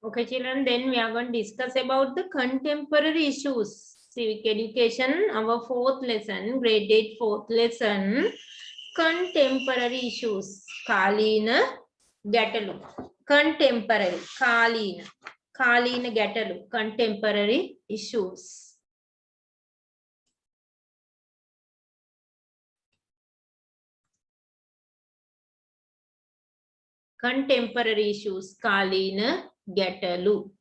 Okay, children, then we are going to discuss about the contemporary issues. Civic education, our fourth lesson, grade 8 fourth lesson, contemporary issues. Kalina Gatalu. Contemporary. Kalina Gatalu. Contemporary issues. Contemporary issues. Kalina Gatalu.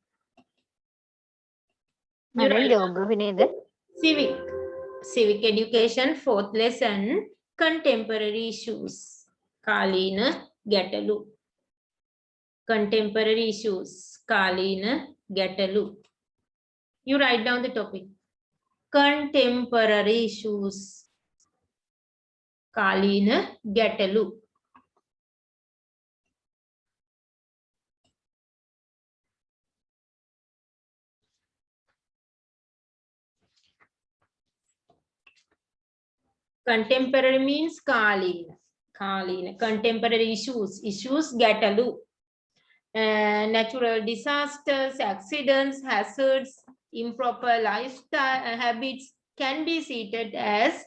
Civic education, fourth lesson, contemporary issues. Kalina Gatalu. Contemporary issues. Kalina Gatalu. You write down the topic. Contemporary issues. Kalina Gatalu. Contemporary means Kalina. Kalina. Contemporary issues. Issues Gatalu. Natural disasters, accidents, hazards, improper lifestyle habits can be cited as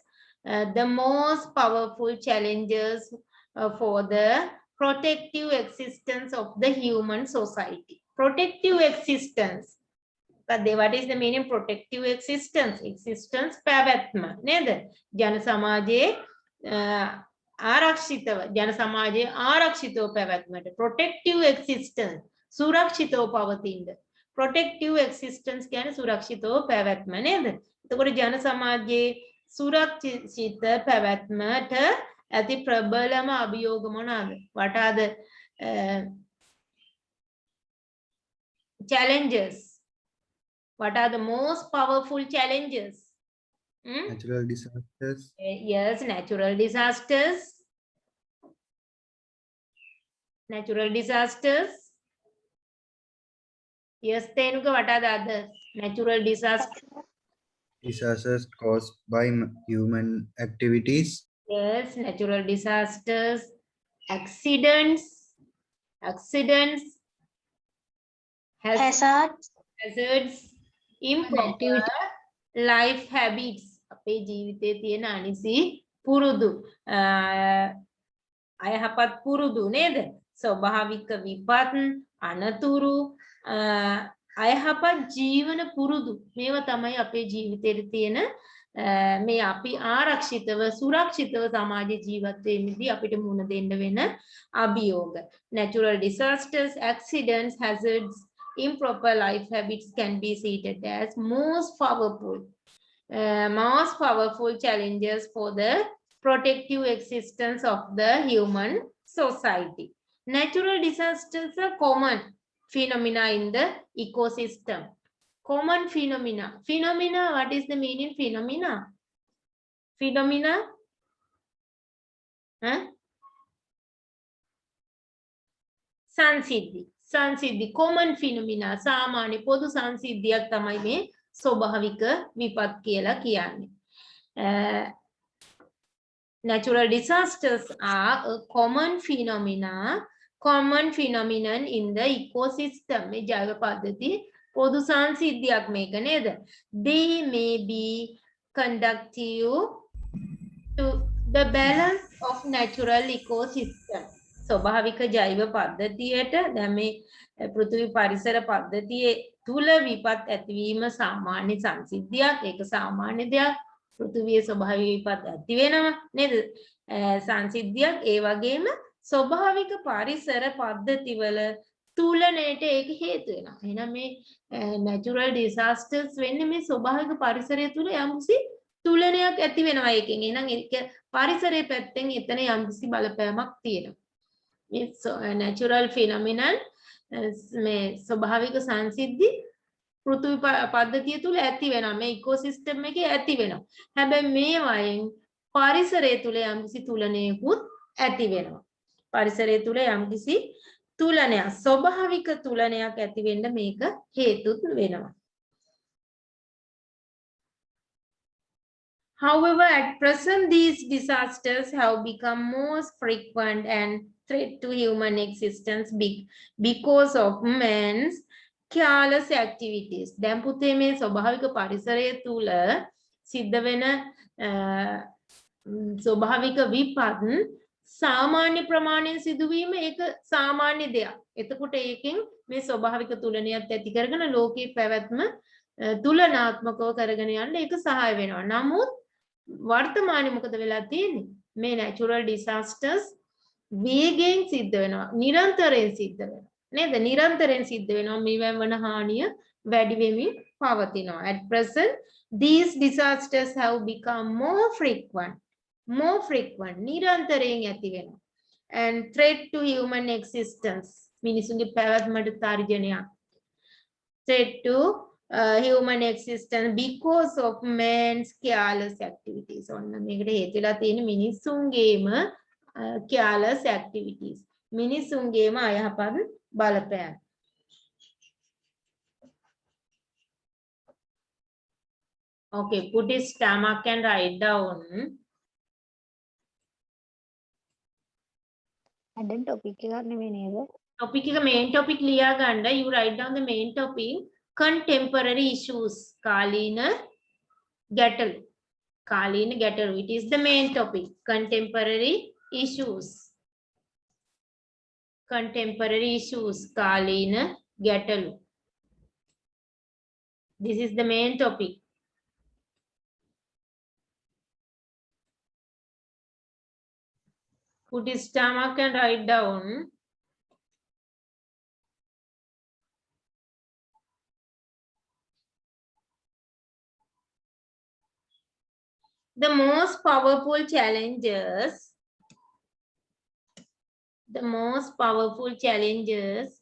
the most powerful challenges for the protective existence of the human society. Protective existence. What is the meaning of protective existence? Existence පැවැත්ම නේද? ජන සමාජයේ ආරක්ෂිතව ජන සමාජයේ ආරක්ෂිතව පැවැත්මට protective existence සුරක්ෂිතව පවතින්න. protective existence කියන්නේ සුරක්ෂිතව පැවැත්ම නේද? එතකොට ජන සමාජයේ සුරක්ෂිත පැවැත්මට ඇති ප්‍රබලම අභියෝග මොනවාද? What are the challenges? What are the most powerful challenges? Natural disasters. Yes, natural disasters. Natural disasters. Yes, Tenuka, what are the others? Natural disasters. Disasters caused by human activities. Yes, natural disasters. Accidents. Accidents. Hazards. Improper life habits. අපේ ජීවිතයේ තියෙන අනිසි පුරුදු අයහපත් පුරුදු නේද? ස්වභාවික විපත් අනතුරු අයහපත් ජීවන පුරුදු මේවා තමයි අපේ ජීවිතේට තියෙන මේ අපි ආරක්ෂිතව සුරක්ෂිතව සමාජ ජීවත් වෙන්නේදී අපිට මුහුණ දෙන්න වෙන අභියෝග. Natural disasters, accidents, hazards, improper life habits can be cited as most powerful challenges for the protective existence of the human society. Natural disasters are common phenomena in the ecosystem. Common phenomena. Phenomena, what is the meaning phenomena? Phenomena? Huh? සංසිද්ධි common phenomena සාමාන්‍ය පොදු සංසිද්ධියක් තමයි මේ ස්වභාවික විපත් කියලා කියන්නේ. Natural disasters are a common phenomenon in the ecosystem. මේ ජෛව පද්ධති පොදු සංසිද්ධියක් මේක නේද? They may be conducive to the balance of natural ecosystem. ස්වභාවික ජෛව පද්ධතියට දැන් මේ පෘථිවි පරිසර පද්ධතියේ තුල විපත් ඇතිවීම සාමාන්‍ය සංසිද්ධියක්. ඒක සාමාන්‍ය දෙයක්. පෘථිවියේ ස්වභාවික විපත් ඇති වෙනවා නේද? සංසිද්ධියක්. ඒ වගේම ස්වභාවික පරිසර පද්ධතිවල තුලණයට ඒක හේතු වෙනවා. එහෙනම් මේ natural disasters වෙන්නේ මේ ස්වභාවික පරිසරය තුල යම්කිසි තුලණයක් ඇති වෙනවා එකෙන්. එහෙනම් ඒක පරිසරයේ පැත්තෙන් එතන යම්කිසි බලපෑමක් තියෙනවා. natural phenomenon මේ ස්වභාවික සංසිද්ධි පෘථිවි පද්ධතිය තුල ඇති වෙනවා මේ ඉකෝසිස්ටම් එකේ ඇති වෙනවා. හැබැයි මේ වයින් පරිසරය තුල යම්කිසි තුලනයකුත් ඇති වෙනවා. පරිසරය තුල යම්කිසි තුලනයක් ස්වභාවික තුලනයක් ඇති වෙන්න මේක හේතුත් වෙනවා. However, at present these disasters have become more frequent and threat to human existence because of man's careless activities. දැන් පුතේ මේ ස්වභාවික පරිසරය තුල සිද්ධ වෙන ස්වභාවික විපත් සාමාන්‍ය ප්‍රමාණයෙන් සිදුවීම ඒක සාමාන්‍ය දෙයක්. එතකොට ඒකෙන් මේ ස්වභාවික තුලනියත් ඇති කරගෙන ලෝකයේ පැවැත්ම තුලනාත්මකව කරගෙන යන්න ඒක සහාය වෙනවා. නමුත් වර්තමානයේ මොකද වෙලා තියෙන්නේ? මේ natural disasters වේගයෙන් සිද්ධ වෙනවා. නිරන්තරයෙන් සිද්ධ වෙනවා. නේද? නිරන්තරයෙන් සිද්ධ වෙනවා. මේවෙන් වන හානිය වැඩි වෙමින් පවතිනවා. At present these disasters have become more frequent. නිරන්තරයෙන් ඇති වෙනවා. And threat to human existence. මිනිසුන්ගේ පැවැත්මට තර්ජනයක්. Threat to human existence because of man's careless activities. ඔන්න මේකට හේතුලා තියෙන මිනිසුන්ගේම careless activities. මිනිසුන්ගේම අයහපත් බලපෑම්. Okay, put his stomach and write down. දැන් ටොපික් එකක් නෙවෙයි නේද? Topic එක main topic ලියා ගන්න. You write down the main topic. Contemporary issues. කාලීන ගැටලු. කාලීන ගැටලු. It is the main topic. Contemporary issues. Contemporary issues. කාලීන ගැටලු. This is the main topic. Put his stomach and write down. The most powerful challenges. The most powerful challenges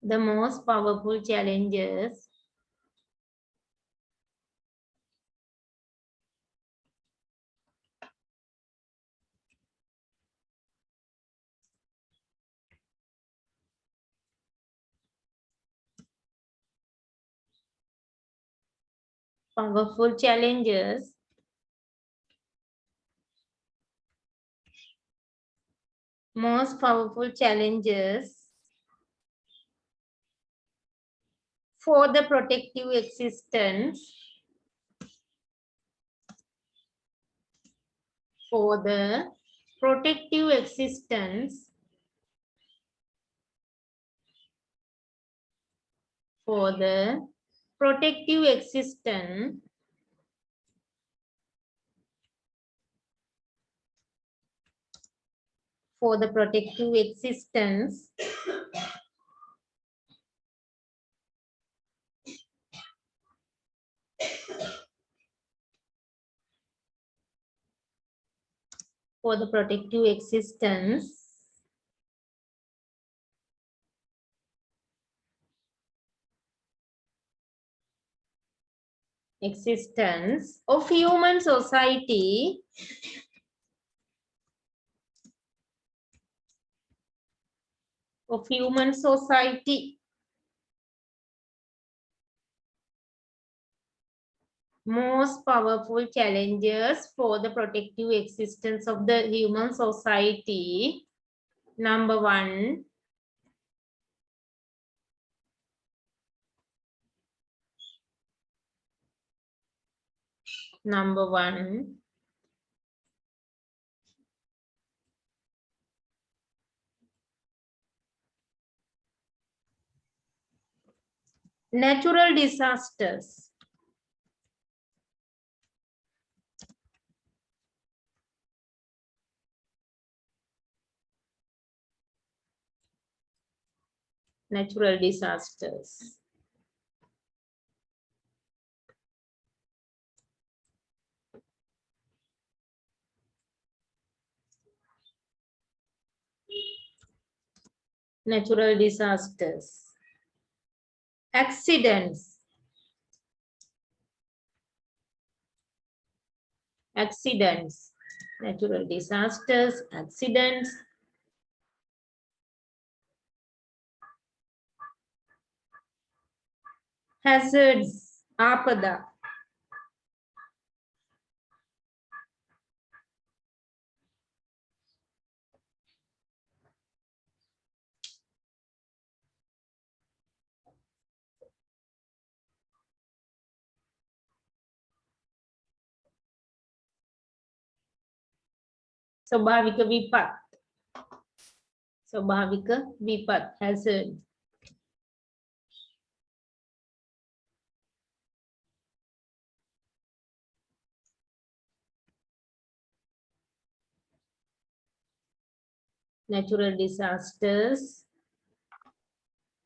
the most powerful challenges most powerful challenges for the protective existence for the protective existence for the protective existence for the protective existence for the protective existence of human society most powerful challenges for the protective existence of the human society. Number one, natural disasters. Natural disasters. Natural disasters. Accidents. Natural disasters, accidents. Hazards, आपदा. स्वाभाविक विपत. स्वाभाविक विपत hazard. Natural disasters,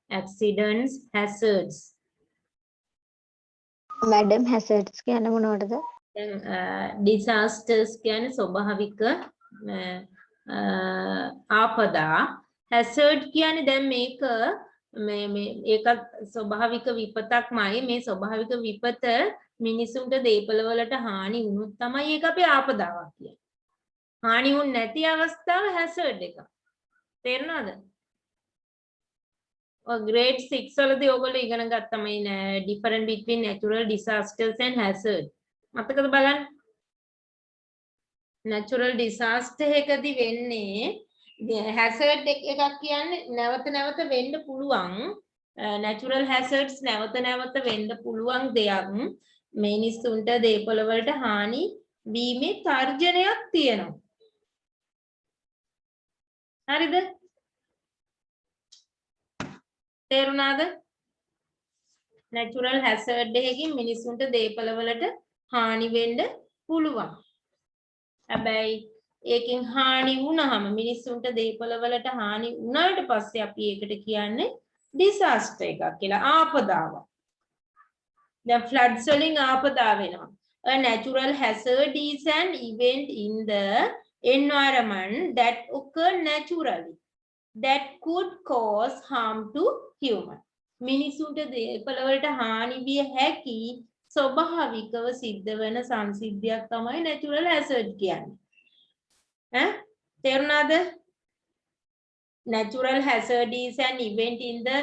accidents, hazards. Madam hazards කියන්නේ මොනවටද? disasters කියන්නේ ස්වභාවික ආපදා. hazard කියන්නේ දැන් මේක ඒකත් ස්වභාවික විපතක්මයි. මේ ස්වභාවික විපත මිනිසුන්ට දේපල වලට හානි වුණොත් තමයි ඒක අපේ ආපදාවක් කියන්නේ. හානි වුන් නැති අවස්ථාව hazard එක. තේරුණාද? grade 6 වලදී ඔයගොල්ලෝ ඉගෙන ගත්තා මේ difference between natural disasters and hazard. මතකද බලන්න? natural disaster එකදී වෙන්නේ hazard එකක් කියන්නේ නැවත නැවත වෙන්න පුළුවන් natural hazards නැවත නැවත වෙන්න පුළුවන් දෙයක්. මිනිස්සුන්ට දේපොළ වලට හානි වීමේ තර්ජනයක් තියෙනවා. හරිද? තේරුණාද? natural hazard එකකින් මිනිස්සුන්ට දේපල වලට හානි වෙන්න පුළුවන්. හැබැයි ඒකෙන් හානි වුණාම මිනිස්සුන්ට දේපල වලට හානි වුණාට පස්සේ අපි ඒකට කියන්නේ disaster එකක් කියලා. ආපදාවක්. දැන් floods වලින් ආපදා වෙනවා. A natural hazard is an event in the environment that occur naturally that could cause harm to human. මිනිසුන්ට දේපල වලට හානි විය හැකි ස්වභාවිකව සිද්ධ වෙන සංසිද්ධියක් තමයි natural hazard කියන්නේ. තේරුණාද? Natural hazard is an event in the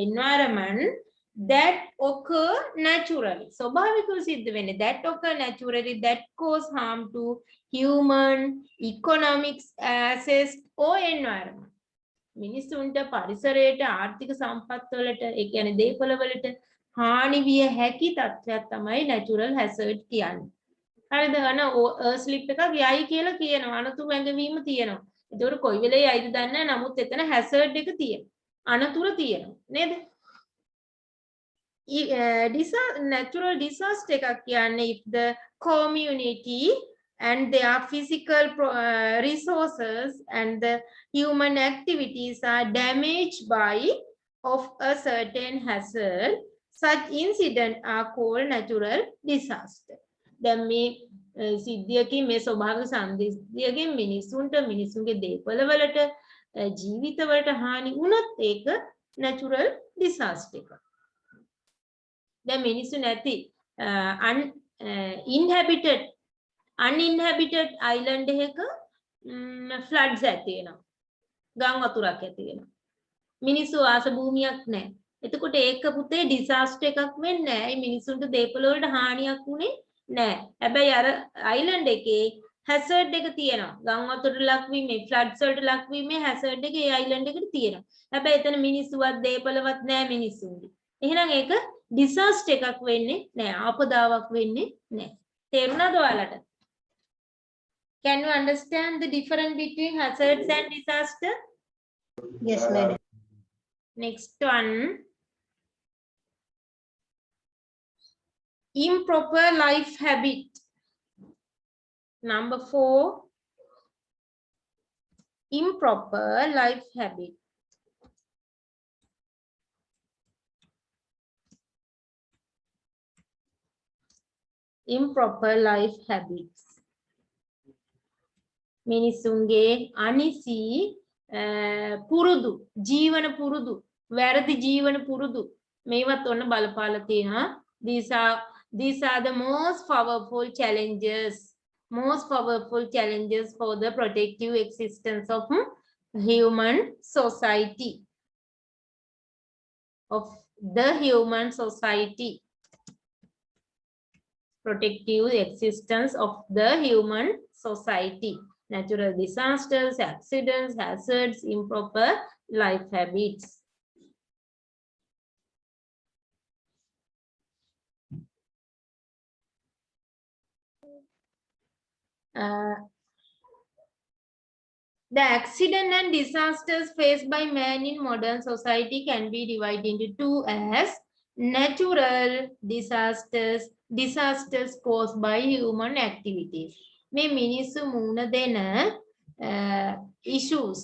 environment that occur naturally. ස්වභාවිකව සිද්ධ වෙන්නේ that occur naturally that cause harm to human, economics, assets or environment. මිනිසුන්ට පරිසරයට ආර්ථික සම්පත් වලට ඒ කියන්නේ දේපල වලට හානි විය හැකි තත්ත්වයක් තමයි natural hazard කියන්නේ. හරිද? අන ස්ලිප් එකක් යයි කියලා කියනවා. අනතුරු ඇඟවීම තියෙනවා. ඒතකොට කොයි වෙලේ යයිද දන්නේ නැහැ. නමුත් එතන hazard එක තියෙනවා. අනතුරු තියෙනවා. නේද? natural disaster එකක් කියන්නේ if the community and their physical resources and the human activities are damaged by of a certain hazard. Such incidents are called natural disaster. දැන් මේ සිද්ධියකින් මේ ස්වභාවික සංසිද්ධියකින් මිනිසුන්ගේ දේපල වලට ජීවිත වලට හානි වුණොත් ඒක natural disaster එකක්. දැන් මිනිස්සු නැති uninhabited island එකක floods ඇති වෙනවා. ගම් වතුරක් ඇති වෙනවා. මිනිස්සු ආස භූමියක් නැහැ. එතකොට ඒක පුතේ disaster එකක් වෙන්නේ නැහැ. ඒ මිනිසුන්ට දේපල වලට හානියක් වුණේ නැහැ. හැබැයි අර island එකේ hazard එක තියෙනවා. ගම් වතුරට ලක්වීමේ floods වලට ලක්වීමේ hazard එක ඒ island එකට තියෙනවා. හැබැයි එතන මිනිස්සුවත් දේපලවත් නැහැ මිනිස්සුන්ගේ. එහෙනම් ඒක disaster එකක් වෙන්නේ නැහැ. ආපදාවක් වෙන්නේ නැහැ. තේරුණාද ඔයාලට? Can you understand the difference between hazards and disaster? Yes, madam. Next one. Improper life habit. Number 4. Improper life habit. Improper life habits. මිනිසුන්ගේ අනිසි පුරුදු ජීවන පුරුදු වැරදි ජීවන පුරුදු මේවත් ඔන්න බලපාලා තියෙනවා. These are the most powerful challenges for the protective existence of human society protective existence of the human society. Natural disasters, accidents, hazards, improper life habits. The accident and disasters faced by man in modern society can be divided into two as natural disasters, disasters caused by human activities. මේ මිනිස්සු මුණ දෙන issues,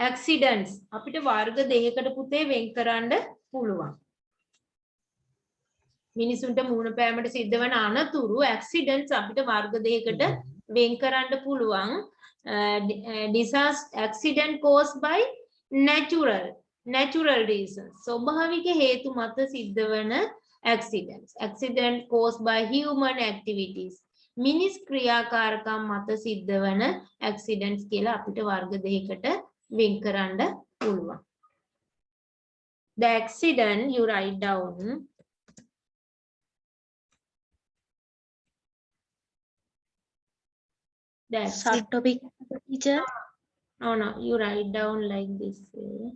accidents අපිට වර්ග දෙකකට පුතේ වෙන් කරන්න පුළුවන්. මිනිසුන්ට මුණ පෑමට සිද්ධ වන අනතුරු accidents අපිට වර්ග දෙකකට වෙන් කරන්න පුළුවන්. Disaster accident caused by natural reasons. ස්වභාවික හේතු මත සිද්ධ වන accidents. Accident caused by human activities. මිනිස් ක්‍රියාකාරකම් මත සිද්ධ වන accidents කියලා අපිට වර්ග දෙකකට වෙන් කරන්න පුළුවන්. The accident you write down. That's Subtopic teacher. no, you write down like this way.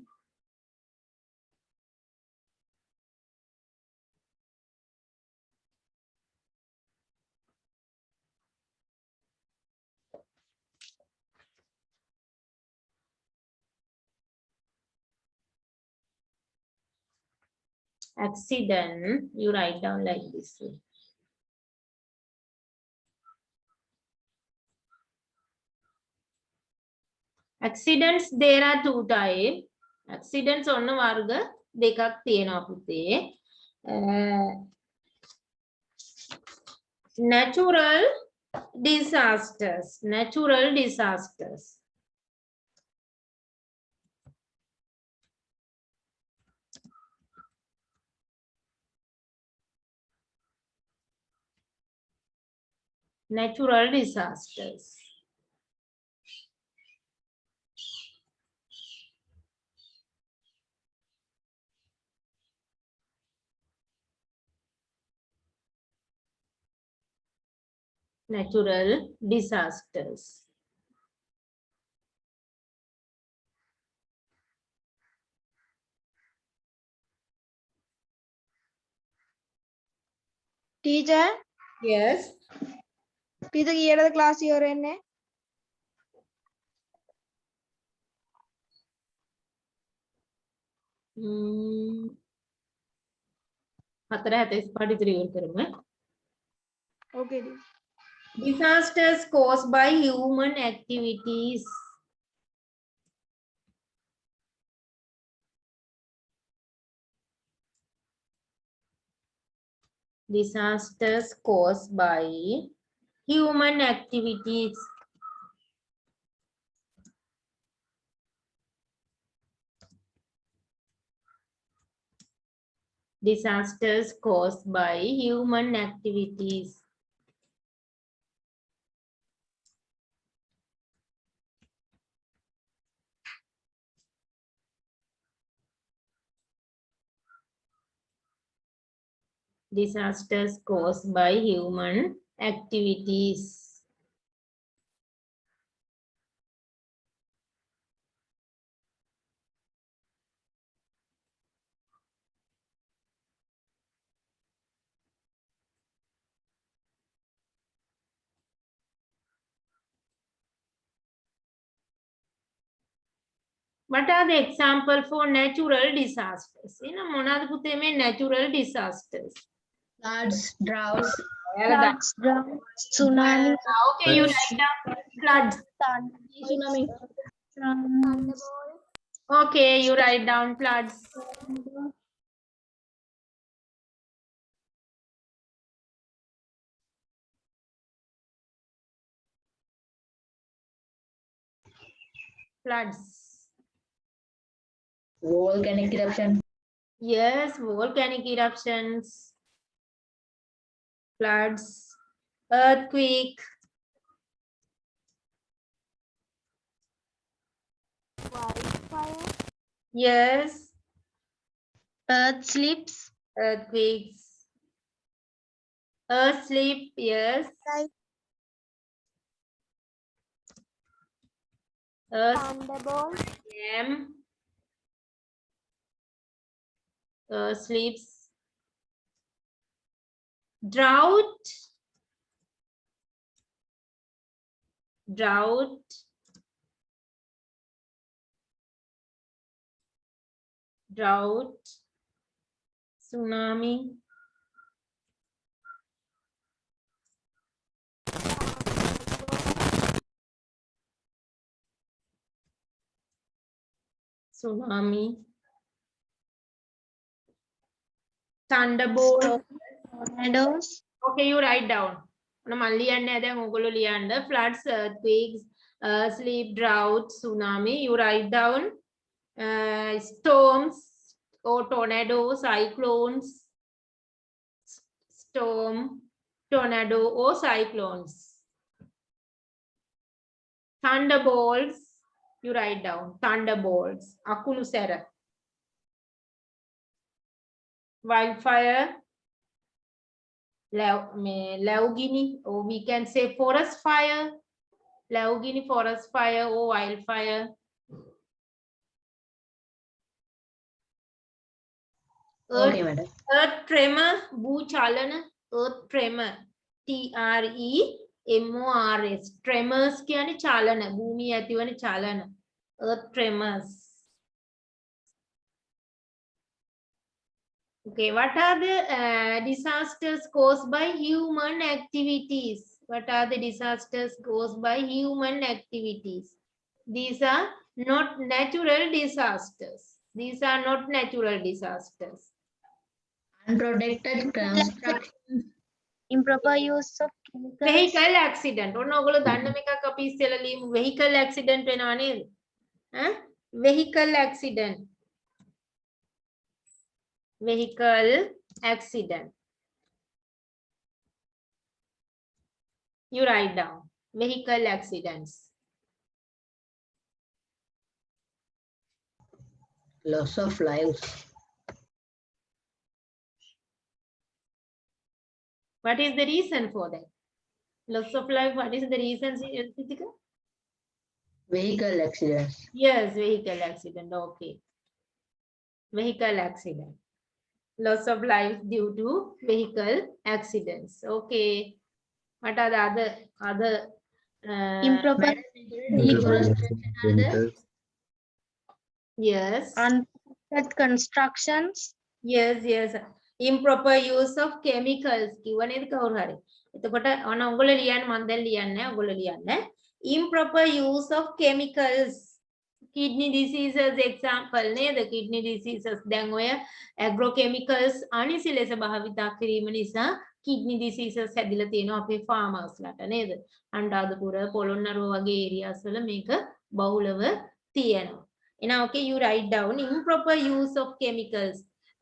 Accident, you write down like this way. Accidents, there are two types. Accidents ඔන්න වර්ග දෙකක් තියෙනවා පුතේ. Natural disasters. Natural disasters. Natural disasters. Natural disasters. Teacher, Yes. Peter kiyada class ඉවර වෙන්නේ? හතර 45 ඉතිරි ඉවර කරමු. Okay. Disasters caused by human activities. Disasters caused by human activities. Disasters caused by human activities. Disasters caused by human activities. What are the example for natural disasters? මොනවාද පුතේ මේ natural disasters? Floods, droughts, Floods, tsunami, okay, you write down floods. tsunami, Okay, you write down floods. Floods. volcanic eruption, Yes, volcanic eruptions, floods, earthquake, yes, earth slips, earthquakes, earth slip, yes, earth dam, slips, drought, drought, tsunami, thunderbolt. Tornadoes. Okay, you write down. Floods, earthquakes, sleep, drought, tsunami. You write down. Storms or tornadoes, cyclones, storm, tornado or cyclones. Thunderbolts, you write down. Thunderbolts. Akulu sera. Wildfire. Laugini, or we can say forest fire. Laugini forest fire or wildfire. Okay, madam. Earth tremor, Bhuchalana, earth tremor, TREMORS. Tremors කියන්නේ චලන, භූමිය ඇතිවන චලන. Earth tremors. Okay, what are the disasters caused by human activities? What are the disasters caused by human activities? These are not natural disasters. These are not natural disasters. Unprotected construction. Improper use of chemicals. Vehicle accident. ඔන්න ඔයගොල්ලෝ දන්න මේකක් අපි ඉස්සෙල්ලා ලියමු. Vehicle accident වෙනවා නේද? Vehicle accident. Vehicle accident. You write down. Vehicle accidents. Loss of lives. What is the reason for that? Loss of life. What is the reason, Sitika? Vehicle accidents. Yes, vehicle accident. Okay. Vehicle accident. Loss of life due to vehicle accidents. Okay. What are the other Improper Chemicals. Yes. unprotected constructions. Yes. Improper use of chemicals. කිව්ව නේද කවුරු හරි. එතකොට ඔන්න ඔයගොල්ලෝ ලියන්න මම දැන් ලියන්නේ ඔයගොල්ලෝ ලියන්න. Improper use of chemicals. Kidney diseases example නේද? Kidney diseases දැන් ඔය agrochemicals අනිසි ලෙස භාවිතා කිරීම නිසා kidney diseases හැදිලා තියෙනවා අපේ farmers ලට නේද? අනුරාධපුර පොළොන්නරුව වගේ areas වල මේක බහුලව තියෙනවා. එහෙනම් okay, you write down improper use of chemicals.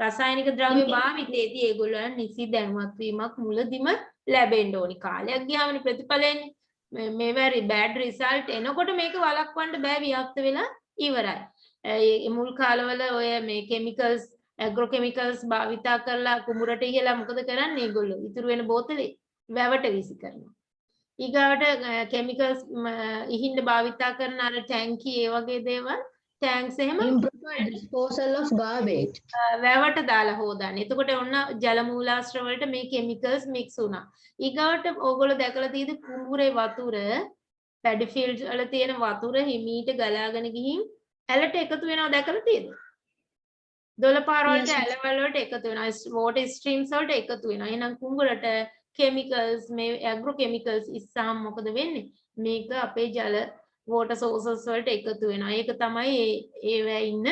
රසායනික ද්‍රව්‍ය භාවිතයේදී ඒගොල්ලන් නිසි දැනුවත් වීමක් මුලදිම ලැබෙන්න ඕනි. කාලයක් ගියාමනේ ප්‍රතිඵල එන්නේ. මේ very bad result එනකොට මේක වළක්වන්න බෑ වියක්ත වෙලා ඉවරයි. ඒ මුල් කාලවල ඔය මේ chemicals agrochemicals භාවිතා කරලා කුඹුරට ඉහලා මොකද කරන්නේ ඒගොල්ලෝ? ඉතුරු වෙන බෝතලේ වැවට වීසි කරනවා. ඊගාවට chemicals ඉහින්න භාවිතා කරන අර ටැංකි ඒ වගේ දේවල් tanks එහෙම Improper disposal of garbage. වැවට දාලා හොදන්නේ. එතකොට ඔන්න ජල මූලාශ්‍ර වලට මේ chemicals mix වුණා. ඊගාවට ඕගොල්ලෝ දැකලා තියෙද කුඹුරේ වතුර පැඩි ෆීල්ඩ් වල තියෙන වතුර හිමීට ගලාගෙන ගිහින් ඇලට එකතු වෙනවා දැකලා තියෙද? දොළපාර වලට ඇලවල වලට එකතු වෙනවා. water streams වලට එකතු වෙනවා. එහෙනම් කුඹුරට chemicals මේ agrochemicals ඉස්සහම මොකද වෙන්නේ? මේක අපේ ජල water sources වලට එකතු වෙනවා. ඒක තමයි ඒවැ ඉන්න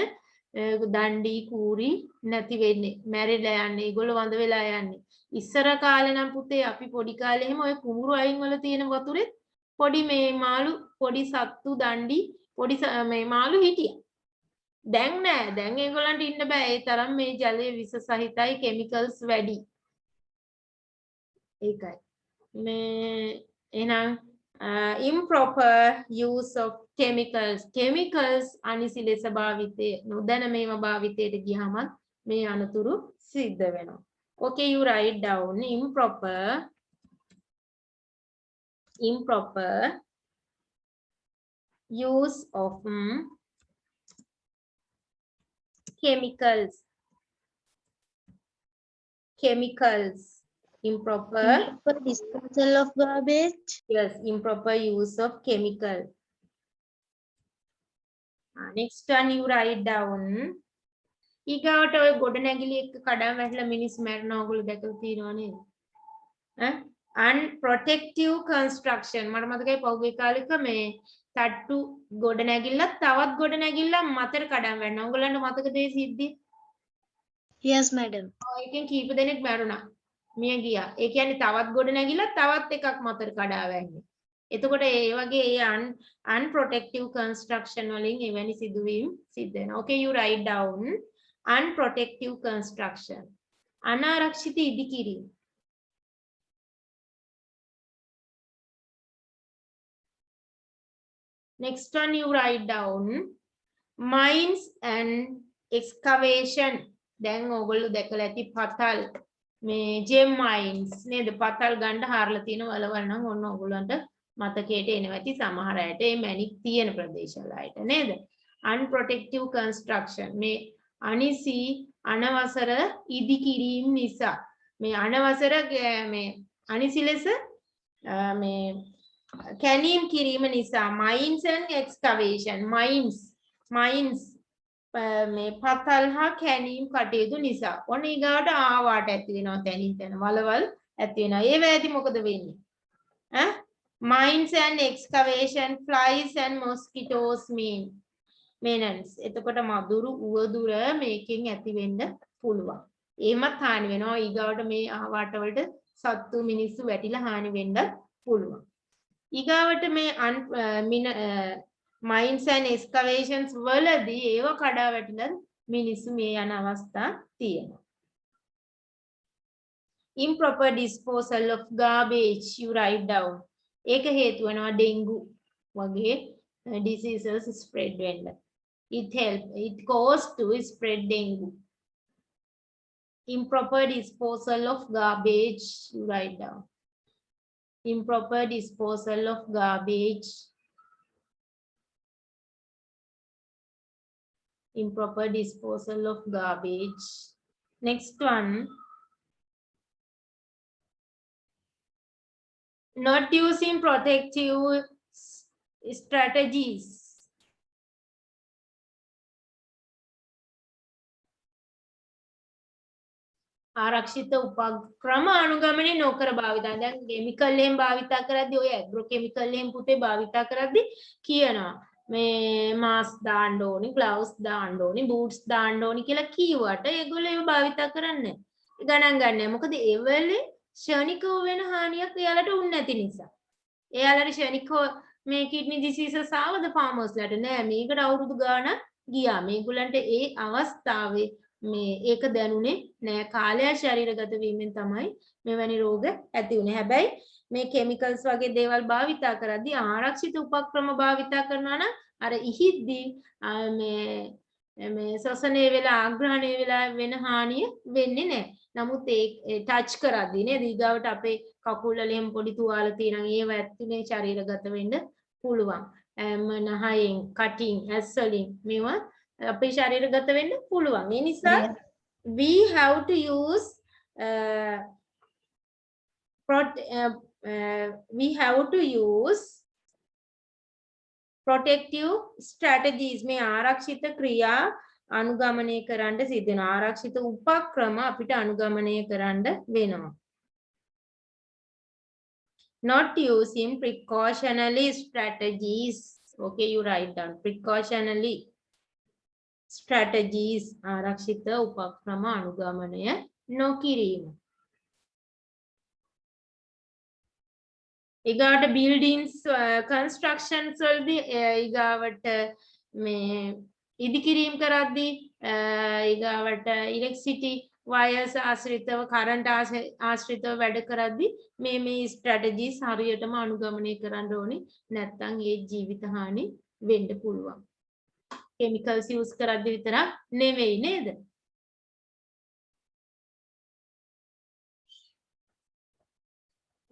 දණ්ඩි කූරි නැති වෙන්නේ. මැරිලා යන්නේ. ඒගොල්ලෝ වඳ වෙලා යන්නේ. ඉස්සර කාලේ නම් පුතේ අපි පොඩි කාලේ එහෙම ඔය කුඹුරු අයින් වල තියෙන වතුරේ පොඩි මේ මාළු පොඩි සත්තු දණ්ඩි පොඩි මේ මාළු හිටියා. දැන් නෑ. දැන් ඒගොල්ලන්ට ඉන්න බෑ. ඒ තරම් මේ ජලයේ විස සහිතයි chemicals වැඩි. ඒකයි. මේ එහෙනම් improper use of chemicals. Chemicals අනිසි ලෙස භාවිතය නොදැන මේව භාවිතයට ගියාම මේ අනතුරු සිද්ධ වෙනවා. Okay, you write down improper use of chemicals. Improper disposal of garbage. Yes, improper use of chemical. Next one you write down ඊගාවට ඔය ගොඩනැගිලි එක්ක කඩාම වැටලා මිනිස් මැරෙනවා ඔයගොල්ලෝ දැකලා තියෙනව නේද? unprotective construction මට මතකයි පහුගිය කාලෙක මේ තට්ටු ගොඩනැගිල්ලක් තවත් ගොඩනැගිල්ලක් මතට කඩාම වැටෙනවා. ඔයගොල්ලන්ට මතකද ඒ සිද්ධිය? Yes, madam. ඒකෙන් කීප දෙනෙක් මැරුණා. මිය ගියා. ඒ කියන්නේ තවත් ගොඩනැගිල්ලක් තවත් එකක් මතට කඩා වැන්නේ. එතකොට ඒ වගේ ඒ unprotective construction වලින් එවැනි සිදුවීම් සිද්ධ වෙනවා. Okay, you write down unprotective construction. අනාරක්ෂිත ඉදිකිරීම. Next one you write down mines and excavation. දැන් ඕගොල්ලෝ දැකලා ඇති පතල් මේ gem mines නේද? පතල් ගන්න හාරලා තියෙන වලවල් නම් ඔන්න ඕගොල්ලන්ට මතකයට එනවා ඇති සමහර අයට මේ මැණික් තියෙන ප්‍රදේශවල අයට නේද? unprotective construction මේ අනිසි අනවසර ඉදිකිරීම නිසා මේ අනවසර මේ අනිසි ලෙස මේ කැනීම් කිරීම නිසා mines and excavation mines මේ පතල් හා කැනීම් කටයුතු නිසා ඔන්න ඊගාට ආවාට ඇති වෙනවා තැනින් තැන වලවල් ඇති වෙනවා. ඒව ඇති මොකද වෙන්නේ? mines and excavation flies and mosquitoes maintenance. එතකොට මදුරු උවදුර මේකෙන් ඇති වෙන්න පුළුවන්. එහෙමත් හානි වෙනවා. ඊගාවට මේ ආවාට වලට සත්තු මිනිස්සු වැටිලා හානි වෙන්න පුළුවන්. ඊගාවට මේ mines and excavations වලදී ඒව කඩා වැටිලා මිනිස්සු මේ යන අවස්ථා තියෙනවා. improper disposal of garbage you write down. ඒක හේතු වෙනවා ඩෙන්ගු වගේ diseases spread වෙන්න. it cause to spread dengue. Improper disposal of garbage you write down. Improper disposal of garbage. Improper disposal of garbage. Next one. Not using protective strategies. ආරක්ෂිත උපක්‍රම අනුගමනය නොකර භාවිතා. දැන් කෙමිකල් එහෙම භාවිතා කරද්දී ඔය ඇග්‍රෝ කෙමිකල් එහෙම පුතේ භාවිතා කරද්දී කියනවා මේ මාස්ක් දාන්න ඕනි, ග්ලව්ස් දාන්න ඕනි, බූට්ස් දාන්න ඕනි කියලා කීවට ඒගොල්ලෝ ඒව භාවිතා කරන්නේ ගණන් ගන්නෑ. මොකද ඒවලේ ශනිකව වෙන හානියක් එයාලට උන්නේ නැති නිසා. එයාලට ශනිකව මේ කිඩ්නි ඩිසීසස් ආවද ෆාමර්ස්ලාට නෑ. මේකට අවුරුදු ගාණක් ගියා. මේගොල්ලන්ට ඒ අවස්ථාවේ මේ ඒක දැනුනේ නෑ. කාලය ශරීරගත වීමෙන් තමයි මෙවැනි රෝග ඇති උනේ. හැබැයි මේ කෙමිකල්ස් වගේ දේවල් භාවිතා කරද්දී ආරක්ෂිත උපක්‍රම භාවිතා කරනවා නම් අර ඉහිද්දී මේ ශ්වසනය වෙලා ආග්‍රහණය වෙලා වෙන හානිය වෙන්නේ නැහැ. නමුත් ඒ ටච් කරද්දී නේද ඊගාවට අපේ කකුල් වල එහෙම පොඩි තුවාල තියෙනවා. ඒව ඇතුලේ ශරීරගත වෙන්න පුළුවන්. නහයෙන් කටින් ඇස් වලින් මේවා අපේ ශරීරගත වෙන්න පුළුවන්. ඒ නිසා we have to use we have to use protective strategies. මේ ආරක්ෂිත ක්‍රියා අනුගමනය කරන්න සිද්ධ වෙනවා. ආරක්ෂිත උපක්‍රම අපිට අනුගමනය කරන්න වෙනවා. Not using precautionary strategies. Okay, you write down precautionary strategies. ආරක්ෂිත උපක්‍රම අනුගමනය නොකිරීම. ඊගාට buildings constructions වලදී ඊගාවට මේ ඉදිකිරීම කරද්දී ඊගාවට electricity wires ආශ්‍රිතව current ආශ්‍රිතව වැඩ කරද්දී මේ strategies හරියටම අනුගමනය කරන්න ඕනේ. නැත්නම් ඒ ජීවිත හානි වෙන්න පුළුවන්. chemicals use කරද්දී විතරක් නෙවෙයි නේද?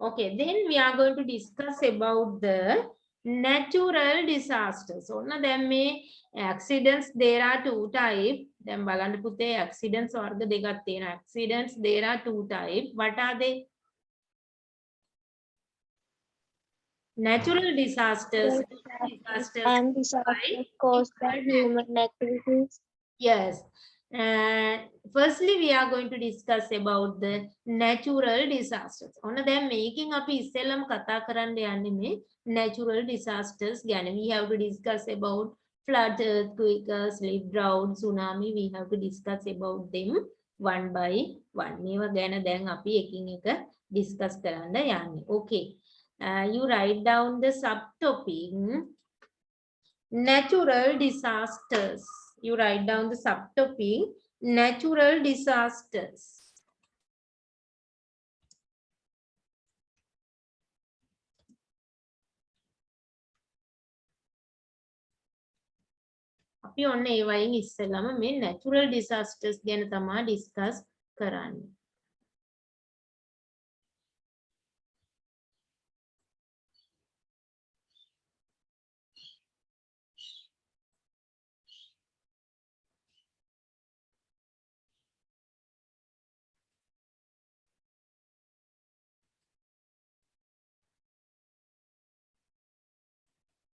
Okay, then we are going to discuss about the natural disasters. So now then may accidents there are two types. Then බලන්න පුතේ accidents වර්ග දෙකක් තියෙනවා. Accidents there are two types. What are they? Natural disasters. And disasters caused by human activities. Yes. Firstly, we are going to discuss about the natural disasters. On the making up Islam kata karande anime natural disasters. Again, we have to discuss about flood, earthquake, sleep, drought, tsunami. We have to discuss about them one by one. මේවා ගැන දැන් අපි එකින් එක discuss කරන්න යන්නේ. Okay. You write down the subtopic natural disasters. You write down the subtopic natural disasters. අපි ඔන්න ඒ වයින් ඉස්සෙල්ලාම මේ natural disasters ගැන තමයි discuss කරන්නේ.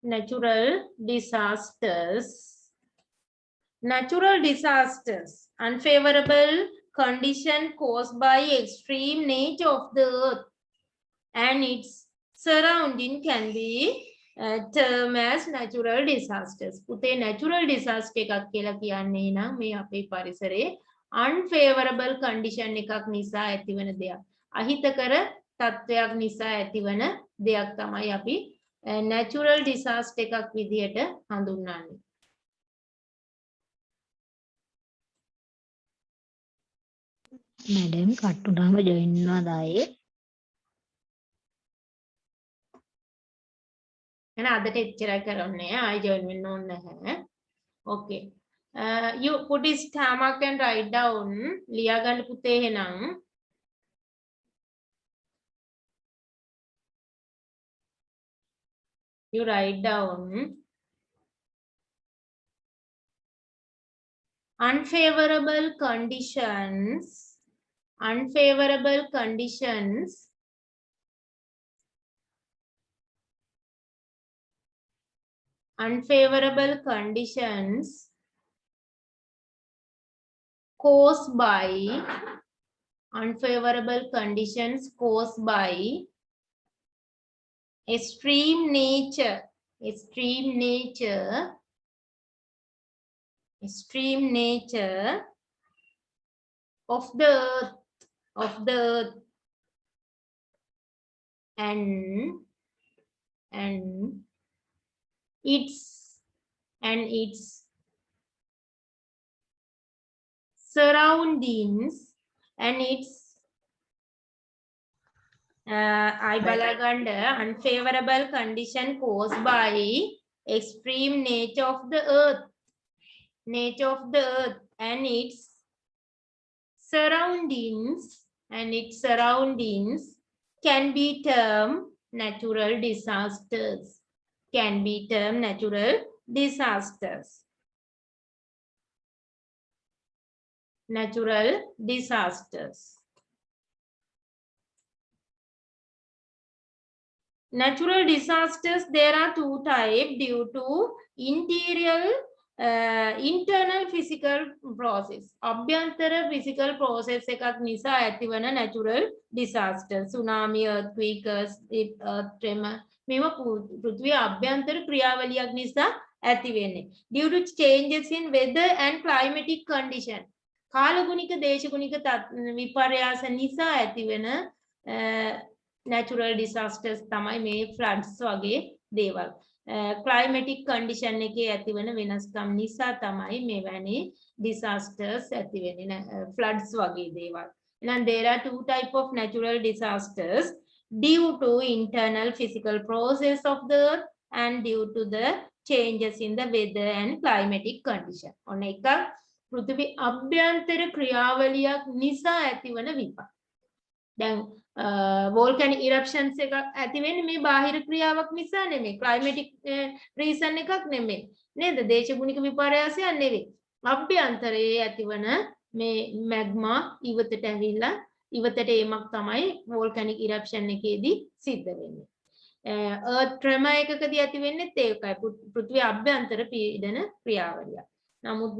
Natural disasters. Natural disasters, unfavorable condition caused by extreme nature of the earth and its surrounding can be termed as natural disasters. පුතේ natural disaster එකක් කියලා කියන්නේ නම් මේ අපේ පරිසරයේ unfavorable condition එකක් නිසා ඇතිවන දෙයක්. අහිතකර තත්ත්වයක් නිසා ඇතිවන දෙයක් තමයි අපි natural disaster එකක් විදියට හඳුන්වන්නේ. मैडम කට්ටුනාම ජොයින් වෙනවද ආයේ? එහෙනම් අදට එච්චරයි කරන්නේ. ආයි ජොයින් වෙන්න ඕනේ නැහැ. Okay. You put his stomach and write down. ලියා ගන්න පුතේ එහෙනම්. You write down unfavorable conditions. Unfavorable conditions caused by extreme nature of the earth and its surroundings and its I balaganda unfavorable condition caused by extreme nature of the earth and its surroundings can be termed natural disasters. Natural disasters. Natural disasters, there are two types due to internal physical process. අභ්‍යන්තර physical process එකක් නිසා ඇතිවන natural disaster. Tsunami, earthquake, earth tremor. මේවා පෘථිවියේ අභ්‍යන්තර ක්‍රියාවලියක් නිසා ඇති වෙන්නේ. Due to changes in weather and climatic condition. කාලගුණික දේශගුණික විපර්යාස නිසා ඇතිවෙන natural disasters තමයි මේ floods වගේ දේවල්. Climatic condition එකේ ඇතිවන වෙනස්කම් නිසා තමයි මෙවැනි disasters ඇති වෙන්නේ. Floods වගේ දේවල්. And there are two types of natural disasters due to internal physical process of the earth and due to the changes in the weather and climatic condition. ඔන්න එක පෘථිවි අභ්‍යන්තර ක්‍රියාවලියක් නිසා ඇතිවන විපාක. දැන් volcanic eruptions එකක් ඇති වෙන්නේ මේ බාහිර ක්‍රියාවක් නිසා නෙමෙයි. climatic reason එකක් නෙමෙයි. නේද? දේශගුණික විපර්යාසයක් නෙවෙයි. අභ්‍යන්තරයේ ඇතිවන මේ magma ඉවතට ඇවිල්ලා ඉවතට ඒමක් තමයි volcanic eruption එකේදී සිද්ධ වෙන්නේ. earth tremor එකකදී ඇති වෙන්නේ ඒකයි. පෘථිවි අභ්‍යන්තර පීඩන ක්‍රියාවලිය. නමුත්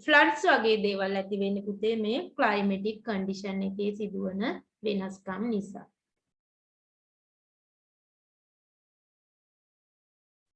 ෆ්ලඩ්ස් වගේ දේවල් ඇති වෙන්නේ පුතේ මේ ක්ලයිමැටික් කන්ඩිෂන් එකේ සිදුවන වෙනස්කම් නිසා.